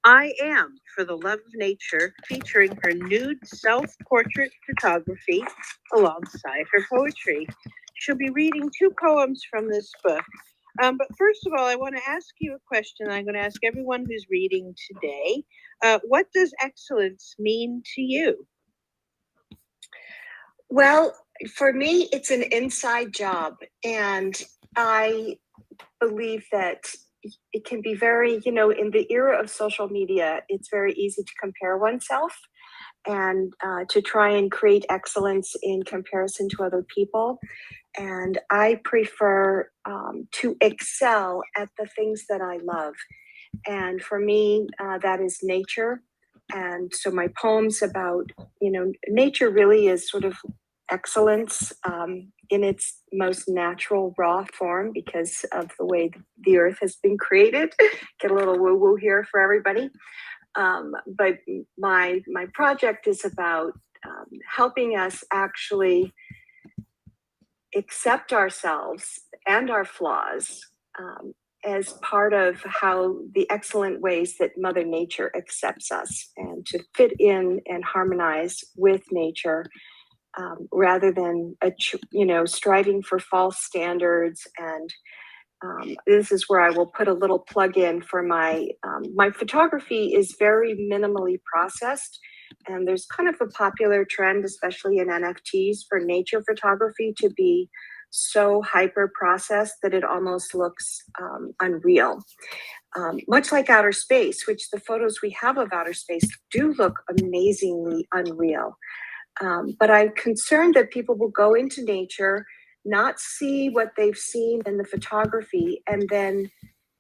I Am for the Love of Nature, featuring her nude self-portrait photography alongside her poetry. She'll be reading two poems from this book. But first of all, I want to ask you a question. I'm going to ask everyone who's reading today. What does excellence mean to you? Well, for me, it's an inside job. And I believe that it can be very, in the era of social media, it's very easy to compare oneself and to try and create excellence in comparison to other people. And I prefer to excel at the things that I love. And for me, that is nature. And so my poems about, nature really is sort of excellence in its most natural, raw form because of the way the earth has been created. Get a little woo-woo here for everybody. But my project is about helping us actually accept ourselves and our flaws as part of how the excellent ways that Mother Nature accepts us, and to fit in and harmonize with nature rather than striving for false standards. And this is where I will put a little plug in for my photography is very minimally processed. And there's kind of a popular trend, especially in NFTs, for nature photography to be so hyper processed that it almost looks unreal. Much like outer space, which the photos we have of outer space do look amazingly unreal. But I'm concerned that people will go into nature, not see what they've seen in the photography, and then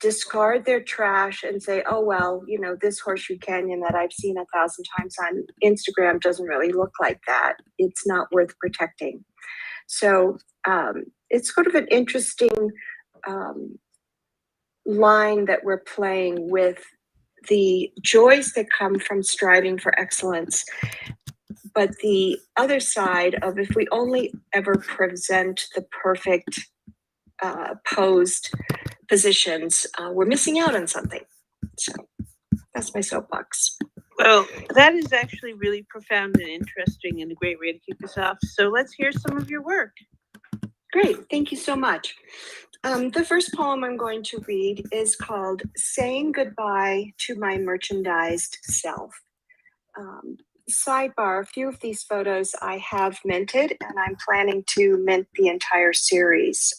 discard their trash and say, oh, well, this horseshoe canyon that I've seen 1,000 times on Instagram doesn't really look like that. It's not worth protecting. So it's sort of an interesting line that we're playing with the joys that come from striving for excellence. But the other side of, if we only ever present the perfect posed positions, we're missing out on something. So that's my soapbox. Well, that is actually really profound and interesting and a great way to kick us off. So let's hear some of your work. Great, thank you so much. The first poem I'm going to read is called Saying Goodbye to My Merchandised Self. Sidebar, a few of these photos I have minted, and I'm planning to mint the entire series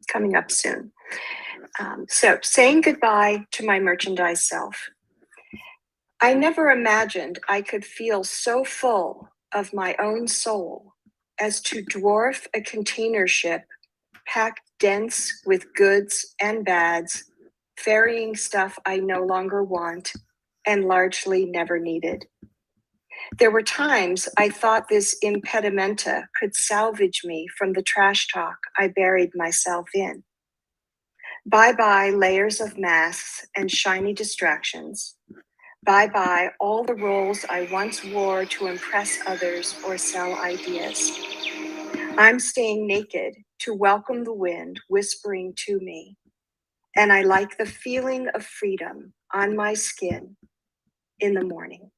coming up soon. So, saying goodbye to my merchandise self. I never imagined I could feel so full of my own soul as to dwarf a container ship packed dense with goods and bads, ferrying stuff I no longer want and largely never needed. There were times I thought this impedimenta could salvage me from the trash talk I buried myself in. Bye-bye layers of masks and shiny distractions. Bye-bye all the roles I once wore to impress others or sell ideas. I'm staying naked to welcome the wind whispering to me, and I like the feeling of freedom on my skin in the morning.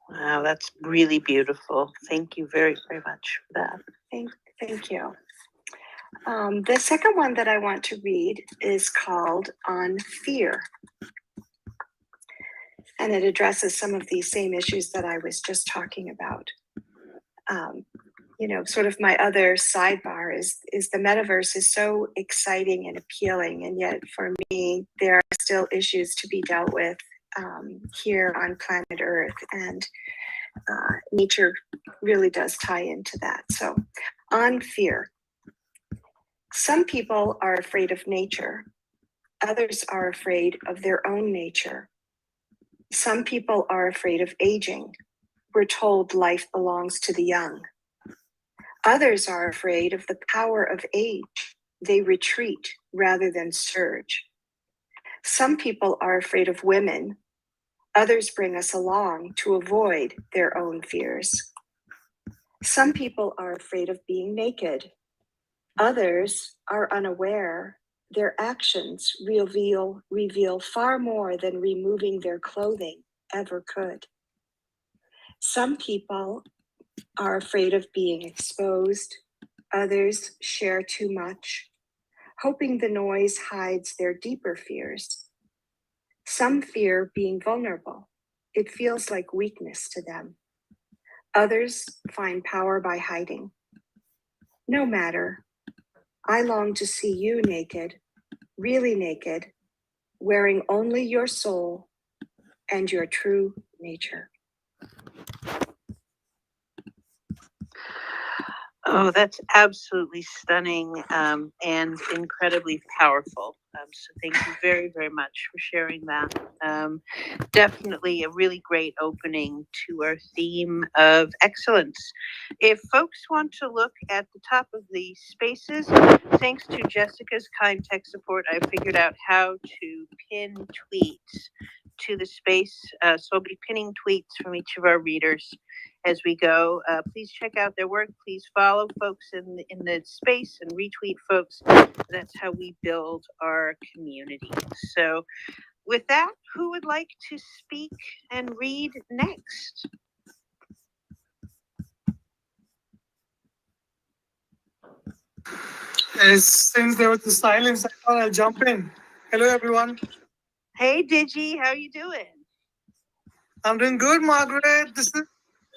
Wow, that's really beautiful. Thank you very, very much for that. Thank you. The second one that I want to read is called On Fear. And it addresses some of these same issues that I was just talking about. Sort of my other sidebar is the metaverse is so exciting and appealing. And yet for me, there are still issues to be dealt with here on planet Earth. And nature really does tie into that. So on fear. Some people are afraid of nature. Others are afraid of their own nature. Some people are afraid of aging. We're told life belongs to the young. Others are afraid of the power of age. They retreat rather than surge. Some people are afraid of women. Others bring us along to avoid their own fears. Some people are afraid of being naked. Others are unaware Their actions reveal far more than removing their clothing ever could. Some people are afraid of being exposed. Others share too much, hoping the noise hides their deeper fears. Some fear being vulnerable. It feels like weakness to them. Others find power by hiding. No matter, I long to see you naked, really naked, wearing only your soul and your true nature. Oh, that's absolutely stunning and incredibly powerful. So thank you very, very much for sharing that. Definitely a really great opening to our theme of excellence. If folks want to look at the top of the spaces, thanks to Jessica's kind tech support, I figured out how to pin tweets to the space. So I'll be pinning tweets from each of our readers as we go. Please check out their work. Please follow folks in the space and retweet folks. That's how we build our community. So with that, who would like to speak and read next? Since there was the silence, I thought I'll jump in. Hello, everyone. Hey, Digi, how you doing? I'm doing good, Margaret. This is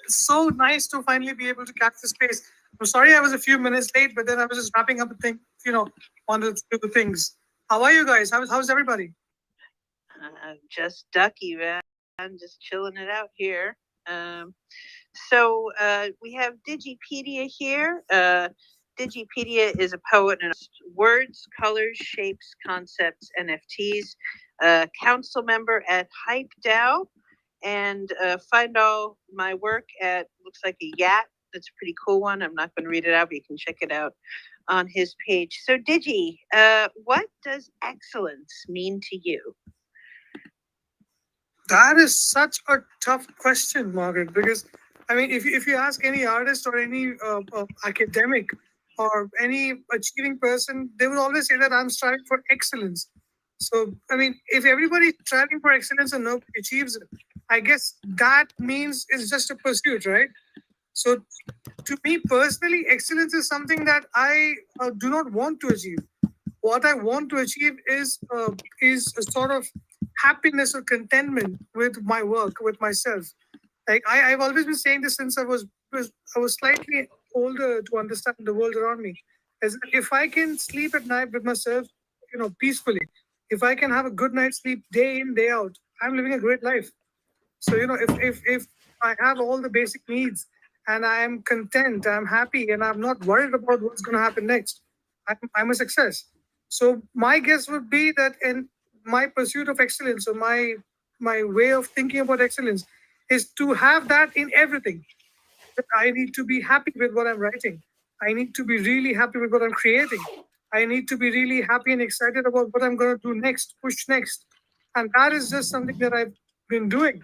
so nice to finally be able to catch the space. I'm sorry I was a few minutes late, but then I was just wrapping up a thing, wanted to do the things. How are you guys? How's everybody? Just ducky, man. I'm just chilling it out here. So we have Digipedia here. Digipedia is a poet and words, colors, shapes, concepts, NFTs. Council member at Hype DAO, and find all my work at looks like a Yat. That's a pretty cool one. I'm not going to read it out, but you can check it out on his page. So Digi, what does excellence mean to you? That is such a tough question, Margaret, because I mean, if you ask any artist or any academic or any achieving person, they will always say that I'm striving for excellence. So, I mean, if everybody's striving for excellence and nobody achieves it, I guess that means it's just a pursuit, right? So, to me personally, excellence is something that I do not want to achieve. What I want to achieve is a sort of happiness or contentment with my work, with myself. Like I've always been saying this since I was slightly older to understand the world around me. As if I can sleep at night with myself, peacefully, if I can have a good night's sleep day in, day out, I'm living a great life. So if I have all the basic needs and I am content, I'm happy, and I'm not worried about what's going to happen next, I'm a success. So my guess would be that in my pursuit of excellence, or my way of thinking about excellence, is to have that in everything. That I need to be happy with what I'm writing. I need to be really happy with what I'm creating. I need to be really happy and excited about what I'm going to do next, push next. And that is just something that I've been doing,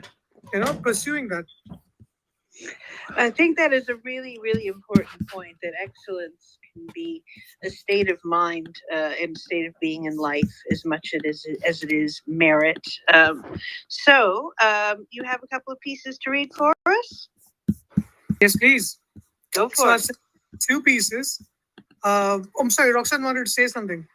pursuing that. I think that is a really, really important point, that excellence can be a state of mind and state of being in life as much as it is merit. So you have a couple of pieces to read for us? Yes, please. Go for it. Two pieces. I'm sorry, Roxanne wanted to say something.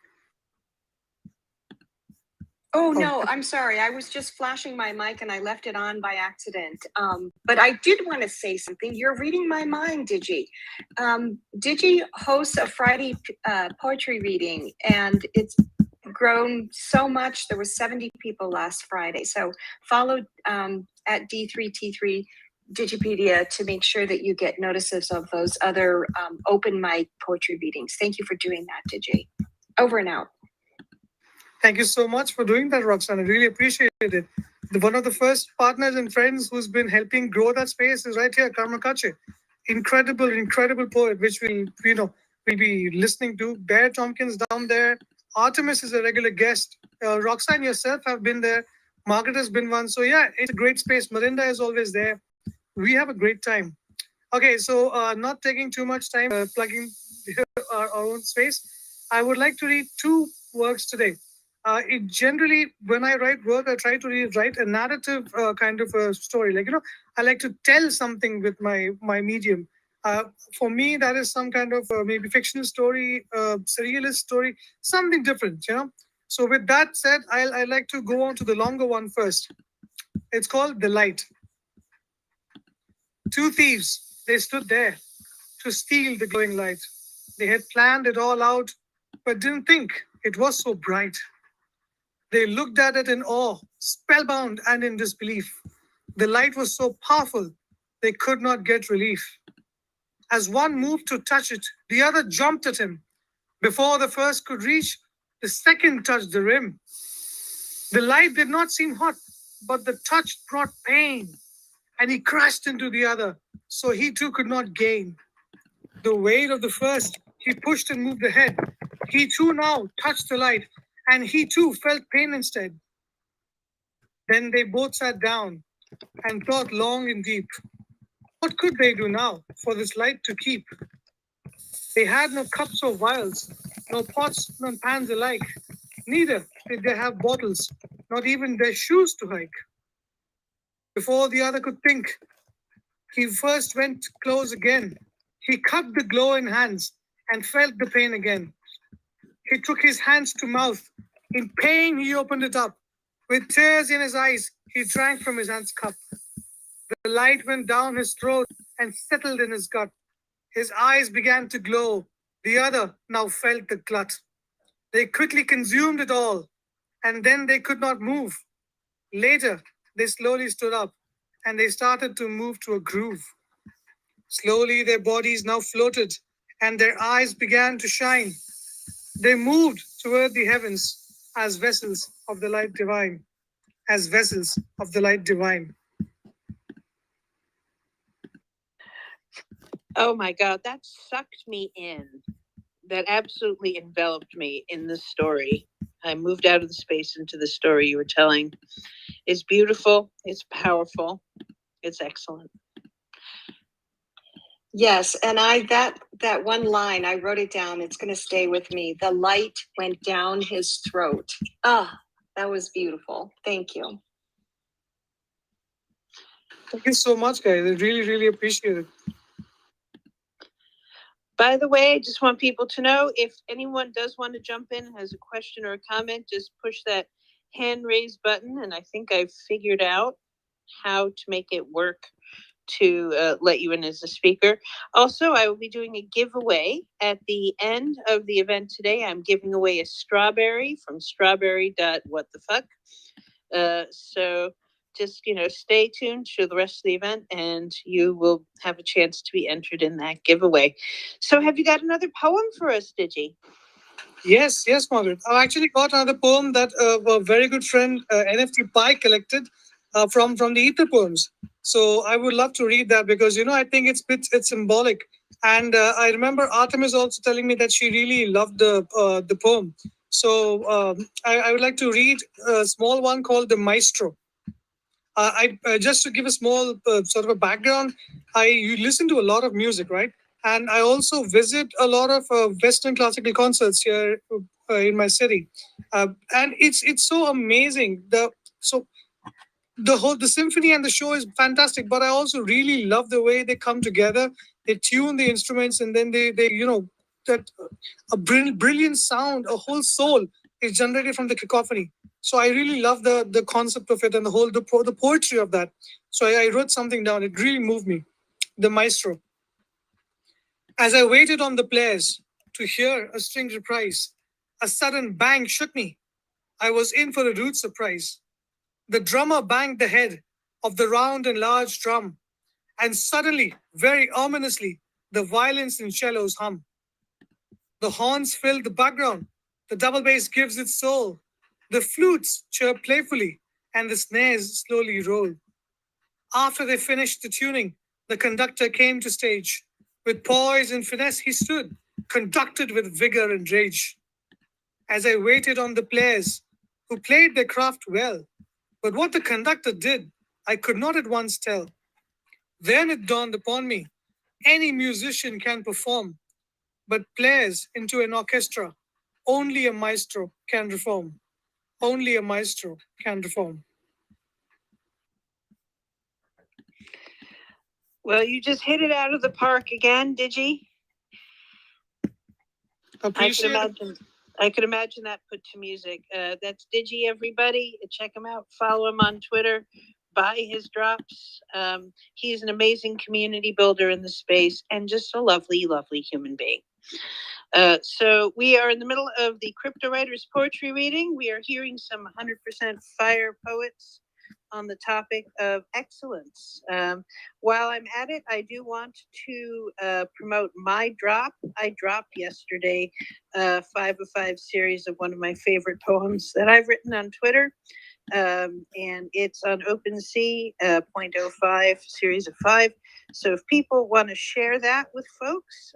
Oh, no, I'm sorry. I was just flashing my mic and I left it on by accident. But I did want to say something. You're reading my mind, Digi. Digi hosts a Friday poetry reading, and it's grown so much. There were 70 people last Friday. So follow at D3T3 Digipedia to make sure that you get notices of those other open mic poetry readings. Thank you for doing that, Digi. Over and out. Thank you so much for doing that, Roxanne. I really appreciate it. One of the first partners and friends who's been helping grow that space is right here, Karma Kache. Incredible poet, which we'll be listening to. Bear Tompkins down there. Artemis is a regular guest. Roxanne, yourself have been there. Margaret has been one. So yeah, it's a great space. Marinda is always there. We have a great time. Okay, so not taking too much time plugging our own space, I would like to read two works today. It generally, when I write work, I try to write a narrative kind of a story. Like, I like to tell something with my medium. Uh, for me, that is some kind of maybe fictional story, surrealist story, something different. So with that said, I like to go on to the longer one first. It's called The Light. Two thieves, they stood there to steal the glowing light. They had planned it all out, but didn't think it was so bright. They looked at it in awe, spellbound and in disbelief. The light was so powerful, they could not get relief. As one moved to touch it, the other jumped at him. Before the first could reach, the second touched the rim. The light did not seem hot, but the touch brought pain, and he crashed into the other, so he too could not gain. The weight of the first, he pushed and moved ahead. He too now touched the light, and he too felt pain instead. Then they both sat down and thought long and deep. What could they do now for this light to keep? They had no cups or vials, no pots, nor pans alike. Neither did they have bottles, not even their shoes to hike. Before the other could think, he first went close again. He cupped the glow in hands and felt the pain again. He took his hands to mouth. In pain, he opened it up. With tears in his eyes, he drank from his hand's cup. The light went down his throat and settled in his gut. His eyes began to glow. The other now felt the glut. They quickly consumed it all, and then they could not move. Later, they slowly stood up, and they started to move to a groove. Slowly, their bodies now floated, and their eyes began to shine. They moved toward the heavens as vessels of the light divine, as vessels of the light divine. Oh my God, that sucked me in. That absolutely enveloped me in the story. I moved out of the space into the story you were telling. It's beautiful, it's powerful, it's excellent. Yes, and that one line, I wrote it down. It's going to stay with me. The light went down his throat. Ah, that was beautiful. Thank you. Thank you so much, guys. I really, really appreciate it. By the way, I just want people to know, if anyone does want to jump in, has a question or a comment, just push that hand raise button, and I think I've figured out how to make it work to let you in as a speaker. Also, I will be doing a giveaway at the end of the event today. I'm giving away a strawberry from strawberry.whatthefuck. So just, stay tuned to the rest of the event and you will have a chance to be entered in that giveaway. So have you got another poem for us, Digi? Yes, Margaret. I actually got another poem that a very good friend NFT Pie collected from the Ether poems. So I would love to read that because I think it's symbolic. And I remember Artemis also telling me that she really loved the poem. So I would like to read a small one called the Maestro. I Just to give a small sort of a background, you listen to a lot of music, right? And I also visit a lot of Western classical concerts here in my city, and it's so amazing. The symphony and the show is fantastic, but I also really love the way they come together. They tune the instruments, and then they that a brilliant sound, a whole soul is generated from the cacophony. So I really love the concept of it and the poetry of that. So I wrote something down. It really moved me. The Maestro. As I waited on the players to hear a string reprise, a sudden bang shook me. I was in for a rude surprise. The drummer banged the head of the round and large drum, and suddenly, very ominously, the violins and cellos hum. The horns fill the background, the double bass gives its soul, the flutes chirp playfully, and the snares slowly roll. After they finished the tuning, the conductor came to stage. With poise and finesse he stood, conducted with vigor and rage. As I waited on the players, who played their craft well, but what the conductor did, I could not at once tell. Then it dawned upon me, any musician can perform, but players into an orchestra, only a maestro can reform. Only a maestro can reform. Well, you just hit it out of the park again, did you? Appreciate it. I could imagine that put to music. That's Digi, everybody. Check him out. Follow him on Twitter. Buy his drops. He's an amazing community builder in the space and just a lovely, lovely human being. So we are in the middle of the Crypto Writers Poetry Reading. We are hearing some 100% fire poets on the topic of excellence. While I'm at it, I do want to promote my drop. I dropped yesterday a 5 of 5 series of one of my favorite poems that I've written on Twitter. And it's on OpenSea, 0.05 series of 5. So if people want to share that with folks,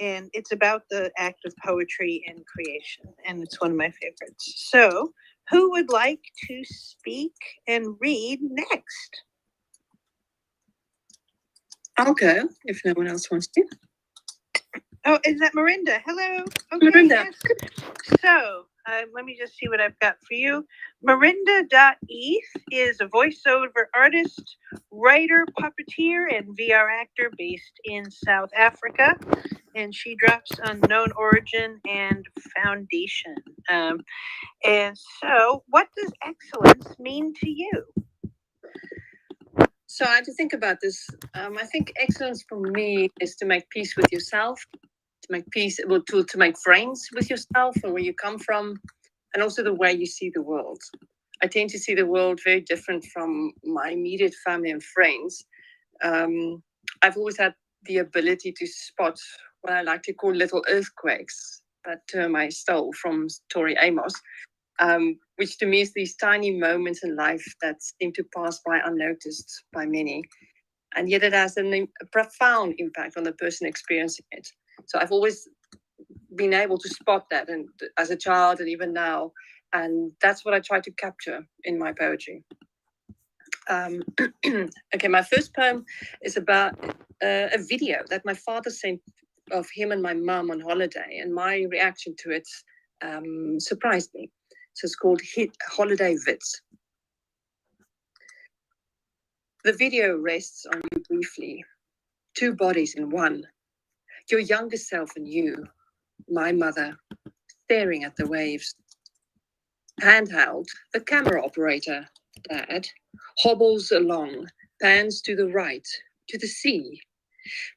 and it's about the act of poetry and creation, and it's one of my favorites. So who would like to speak and read next? I'll go if no one else wants to. Oh, is that Miranda? Hello. Okay, Miranda. yes. So let me just see what I've got for you. Miranda.eth is a voiceover artist, writer, puppeteer, and VR actor based in South Africa. And she drops Unknown Origin and Foundation. And so, what does excellence mean to you? So I had to think about this. I think excellence for me is to make peace with yourself, to make peace, well, to make friends with yourself and where you come from, and also the way you see the world. I tend to see the world very different from my immediate family and friends. I've always had the ability to spot what I like to call little earthquakes. That term I stole from Tori Amos. Which to me is these tiny moments in life that seem to pass by unnoticed by many. And yet it has a profound impact on the person experiencing it. So I've always been able to spot that, and as a child and even now. And that's what I try to capture in my poetry. Okay, my first poem is about a video that my father sent of him and my mum on holiday, and my reaction to it surprised me. So it's called Holiday Vits. The video rests on you briefly. 2 bodies in one. Your younger self and you, my mother, staring at the waves. Handheld, the camera operator, Dad, hobbles along, pans to the right, to the sea.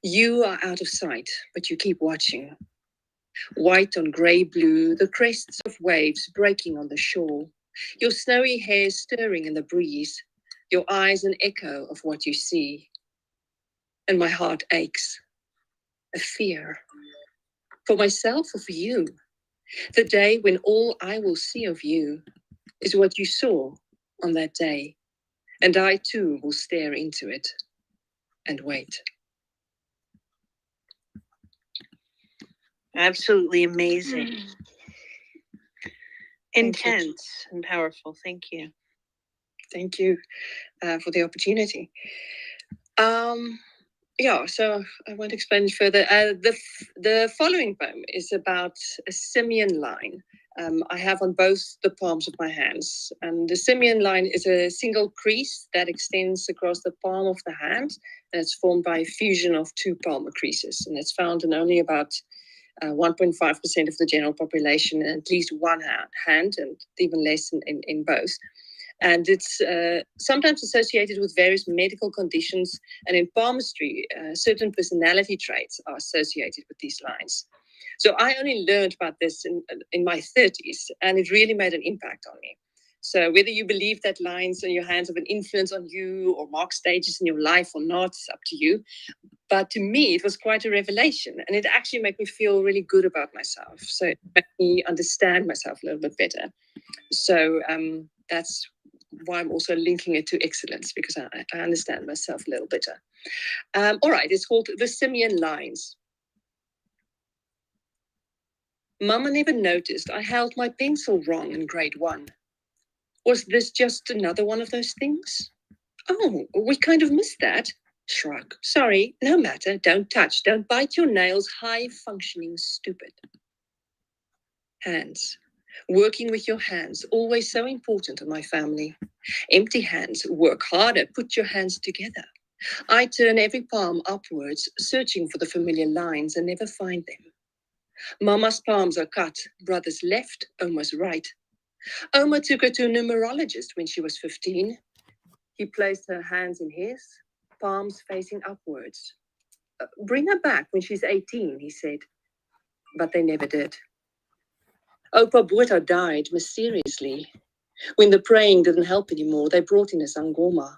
You are out of sight, but you keep watching. White on grey blue, the crests of waves breaking on the shore. Your snowy hair stirring in the breeze. Your eyes an echo of what you see. And my heart aches. A fear. For myself or for you? The day when all I will see of you is what you saw on that day. And I too will stare into it and wait. Absolutely amazing. Intense and powerful. Thank you. Thank you for the opportunity. Yeah, so I won't explain it further. The following poem is about a Simian line. I have on both the palms of my hands. And the Simian line is a single crease that extends across the palm of the hand. And it's formed by a fusion of 2 palmar creases. And it's found in only about 1.5% of the general population, and at least one hand, and even less in both. And it's sometimes associated with various medical conditions. And in palmistry, certain personality traits are associated with these lines. So I only learned about this in my 30s, and it really made an impact on me. So whether you believe that lines on your hands have an influence on you or mark stages in your life or not, it's up to you. But to me, it was quite a revelation, and it actually made me feel really good about myself. So it made me understand myself a little bit better. So that's why I'm also linking it to excellence, because I understand myself a little better. All right, it's called the Simian Lines. Mama never noticed I held my pencil wrong in grade 1. Was this just another one of those things? Oh, we kind of missed that. Shrug. Sorry, no matter. Don't touch. Don't bite your nails. High functioning stupid. Hands. Working with your hands, always so important in my family. Empty hands, work harder, put your hands together. I turn every palm upwards, searching for the familiar lines and never find them. Mama's palms are cut, brother's left, Oma's right. Oma took her to a numerologist when she was 15. He placed her hands in his, palms facing upwards. Bring her back when she's 18, he said. But they never did. Opa Bueta died mysteriously. When the praying didn't help anymore, they brought in a sangoma.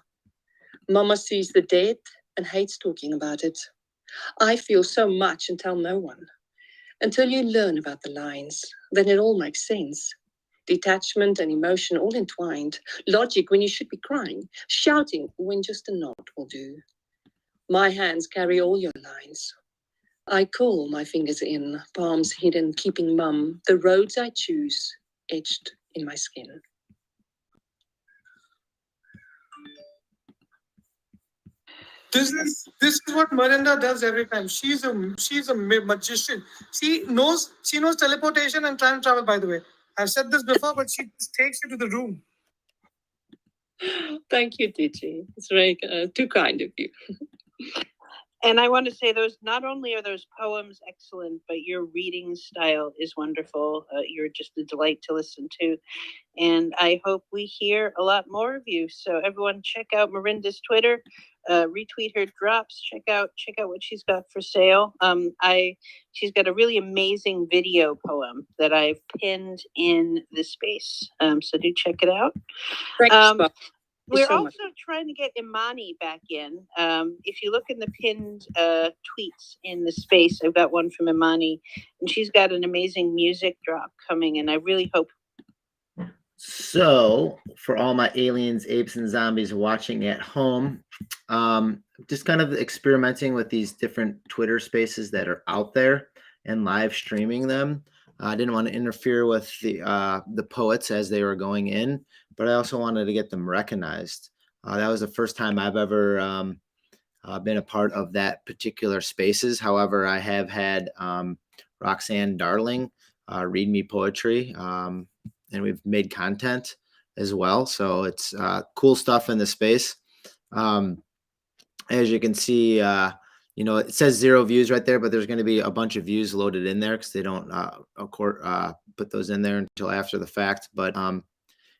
Mama sees the dead and hates talking about it. I feel so much and tell no one. Until you learn about the lines, then it all makes sense. Detachment and emotion all entwined. Logic when you should be crying. Shouting when just a nod will do. My hands carry all your lines. I call my fingers in, palms hidden, keeping mum, the roads I choose, etched in my skin. This is what Miranda does every time. She's a magician. She knows teleportation and time travel. By the way, I've said this before, but she just takes you to the room. Thank you, Digi. It's very too kind of you. And I want to say those, not only are those poems excellent, but your reading style is wonderful. You're just a delight to listen to. And I hope we hear a lot more of you. So everyone check out Miranda's Twitter, retweet her drops, check out what she's got for sale. She's got a really amazing video poem that I've pinned in the space. So do check it out. We're also trying to get Imani back in. If you look in the pinned tweets in the space, I've got one from Imani, and she's got an amazing music drop coming, and I really hope. So, for all my aliens, apes, and zombies watching at home, just kind of experimenting with these different Twitter spaces that are out there and live streaming them. I didn't want to interfere with the poets as they were going in, but I also wanted to get them recognized. That was the first time I've ever been a part of that particular spaces. However, I have had Roxanne Darling read me poetry, and we've made content as well. So it's cool stuff in the space. As you can see, it says 0 views right there, but there's going to be a bunch of views loaded in there because they don't put those in there until after the fact. But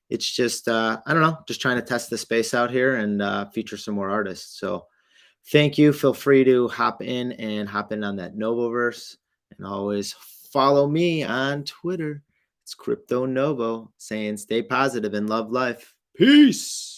it's just, I don't know, just trying to test the space out here and feature some more artists. So thank you. Feel free to hop in on that Novoverse, and always follow me on Twitter. It's Crypto Novo, saying stay positive and love life. Peace.